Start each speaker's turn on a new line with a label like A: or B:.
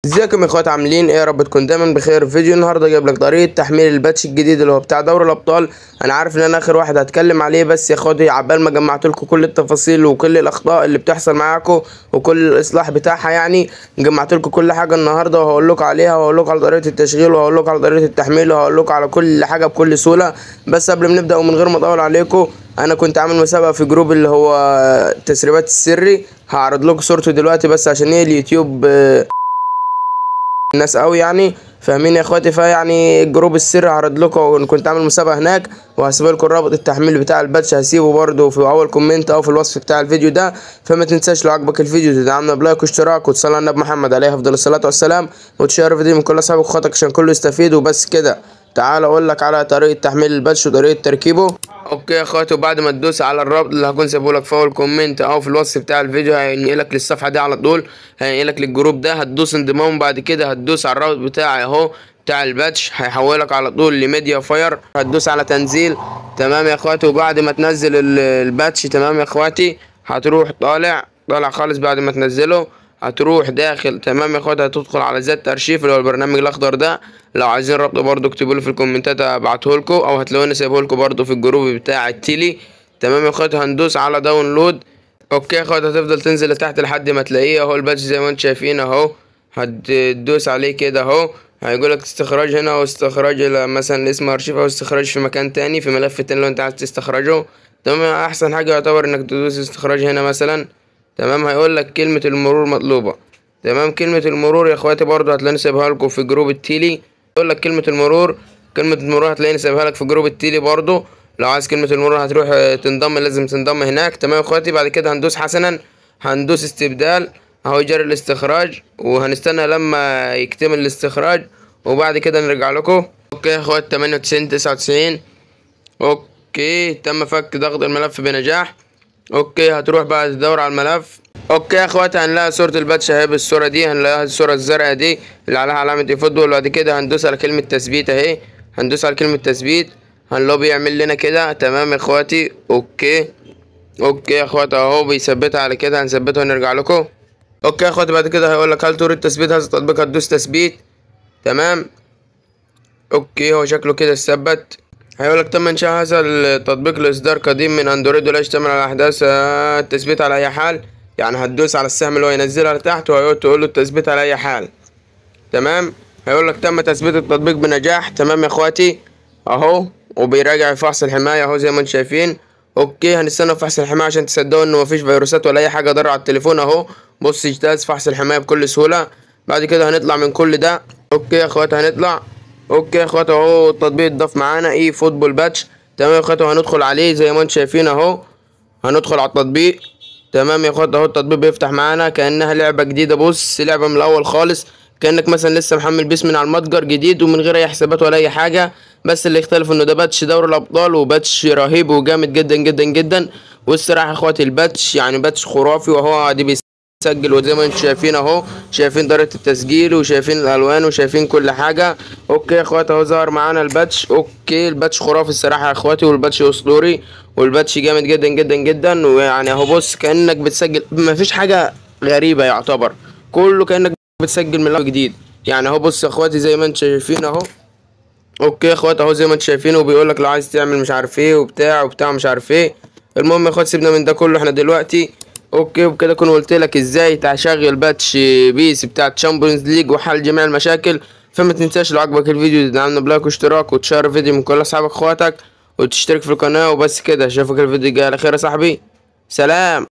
A: ازيكم يا اخوات، عاملين ايه؟ يا رب تكون دايما بخير. فيديو النهارده جايب لك طريقه تحميل الباتش الجديد اللي هو بتاع دوري الابطال. انا عارف ان انا اخر واحد هتكلم عليه، بس يا اخواتي عبال ما جمعت لكم كل التفاصيل وكل الاخطاء اللي بتحصل معاكم وكل الاصلاح بتاعها، يعني جمعت لكم كل حاجه النهارده وهقول لكم عليها، وهقول لكم على طريقه التشغيل، وهقول لكم على طريقه التحميل، وهقول لكم على كل حاجه بكل سهوله. بس قبل ما نبدا ومن غير ما اطول عليكم، انا كنت عامل مسابقه في جروب اللي هو التسريبات السري، هعرض لكم صورته دلوقتي بس عشان ايه اليوتيوب الناس قوي يعني فاهمين يا اخواتي. فيعني الجروب السري هعرض لكم، كنت عامل مسابقه هناك وهسيب لكم رابط التحميل بتاع الباتش، هسيبه برده في اول كومنت او في الوصف بتاع الفيديو ده. فما تنساش لو عجبك الفيديو تدعمنا بلايك واشتراك وتصلي على النبي محمد عليه افضل الصلاه والسلام، وتشير الفيديو من كل اصحابك واخواتك عشان كله يستفيد. وبس كده، تعال اقول لك على طريقه تحميل الباتش وطريقه تركيبه. اوكي يا اخواتي، وبعد ما تدوس على الرابط اللي هكون سايبه لك في اول كومنت او في الوصف بتاع الفيديو هينقلك للصفحه دي على طول، هينقلك للجروب ده، هتدوس انضمام. بعد كده هتدوس على الرابط بتاعي اهو بتاع الباتش، هيحولك على طول لميديا فاير، هتدوس على تنزيل. تمام يا اخواتي، وبعد ما تنزل الباتش تمام يا اخواتي، هتروح طالع خالص. بعد ما تنزله هتروح داخل تمام يا اخواتي، هتدخل على ذات ارشيف اللي هو البرنامج الاخضر ده. لو عايزين رابطه برضو اكتبوا لي في الكومنتات ابعته لكم، او هتلاقوني سايبه لكم برضو في الجروب بتاع التيلي. تمام يا اخواتي، هندوس على داونلود. اوكي يا اخواتي، هتفضل تنزل لتحت لحد ما تلاقيه اهو الباتش زي ما انتم شايفين اهو، هتدوس عليه كده اهو، هيقولك استخراج هنا واستخراج مثلا اسم ارشيف، او استخراج في مكان تاني في ملف تاني لو انت عايز تستخرجه. تمام، احسن حاجه يعتبر انك تدوس استخراج هنا مثلا. تمام، هيقول لك كلمه المرور مطلوبه. تمام، كلمه المرور يا اخواتي برضو هتلاقيني سايبها لكم في جروب التيلي. يقول لك كلمه المرور هتلاقيني سايبها لك في جروب التيلي برضو. لو عايز كلمه المرور هتروح تنضم، لازم تنضم هناك. تمام يا اخواتي، بعد كده هندوس حسنا، هندوس استبدال اهو جري الاستخراج، وهنستنى لما يكتمل الاستخراج وبعد كده نرجع لكم. اوكي يا اخوات، 98 99. اوكي، تم فك ضغط الملف بنجاح. اوكي، هتروح بقى تدور على الملف. اوكي يا اخواتي، هنلاقي صورة الباتش اهي بالصورة دي، هنلاقيها الصورة الزرقاء دي اللي عليها علامة الفوتبول. وبعد كده هندوس على كلمة تثبيت اهي، هندوس على كلمة تثبيت، هنلاقيه بيعمل لنا كده. تمام يا اخواتي، اوكي يا اخواتي اهو بيثبتها على كده، هنثبتها ونرجع لكم. اوكي يا اخواتي، بعد كده هيقول لك هل تريد تثبيت هذا التطبيق، هتدوس تثبيت. تمام، اوكي هو شكله كده اتثبت. هيقول لك تم انشاء هذا التطبيق لاصدار قديم من اندرويد ولا يشتمل على احداث التثبيت على اي حال. يعني هتدوس على السهم اللي هو ينزلها لتحت وتقول له التثبيت على اي حال. تمام، هيقول لك تم تثبيت التطبيق بنجاح. تمام يا اخواتي اهو، وبيراجع فحص الحمايه اهو زي ما انتم شايفين. اوكي، هنستنى فحص الحمايه عشان تصدقوا انه مفيش فيروسات ولا اي حاجه ضاره على التليفون اهو. بص، اجتاز فحص الحمايه بكل سهوله. بعد كده هنطلع من كل ده. اوكي يا اخواتي، هنطلع. اوكي يا اخواتي اهو التطبيق اتضاف معانا اي فوتبول باتش. تمام يا اخواتي، هندخل عليه زي ما انتم شايفين اهو، هندخل على التطبيق. تمام يا اخواتي اهو التطبيق بيفتح معانا كانها لعبه جديده. بص، لعبه من الاول خالص، كانك مثلا لسه محمل بيس من على المتجر جديد ومن غير اي حسابات ولا اي حاجه. بس اللي يختلف انه ده باتش دوري الابطال، وباتش رهيب وجامد جدا جدا جدا. والصراحه يا اخواتي الباتش يعني باتش خرافي، وهو دي بيسجل وزي ما انتم شايفين اهو، شايفين طريقه التسجيل وشايفين الالوان وشايفين كل حاجه. اوكي يا اخواتي اهو ظهر معانا الباتش. اوكي، الباتش خرافي الصراحه يا اخواتي، والباتش اسطوري، والباتش جامد جدا جدا جدا. ويعني اهو بص، كانك بتسجل، مفيش حاجه غريبه يعتبر، كله كانك بتسجل من الاول جديد. يعني اهو بص يا اخواتي زي ما انتم شايفين اهو. اوكي يا اخواتي اهو زي ما انتم شايفين، وبيقول لك لو عايز تعمل مش عارف ايه وبتاع مش عارف ايه. المهم يا اخواتي سيبنا من ده كله احنا دلوقتي. اوكي، وبكده اكون قلت لك ازاي تشغل باتش بيس بتاع تشامبيونز ليج وحل جميع المشاكل. فما تنساش لو عجبك الفيديو تدعمنا بلايك واشتراك، وتشير الفيديو من كل اصحابك واخواتك، وتشترك في القناه. وبس كده، اشوفك الفيديو الجاي على خير يا صاحبي، سلام.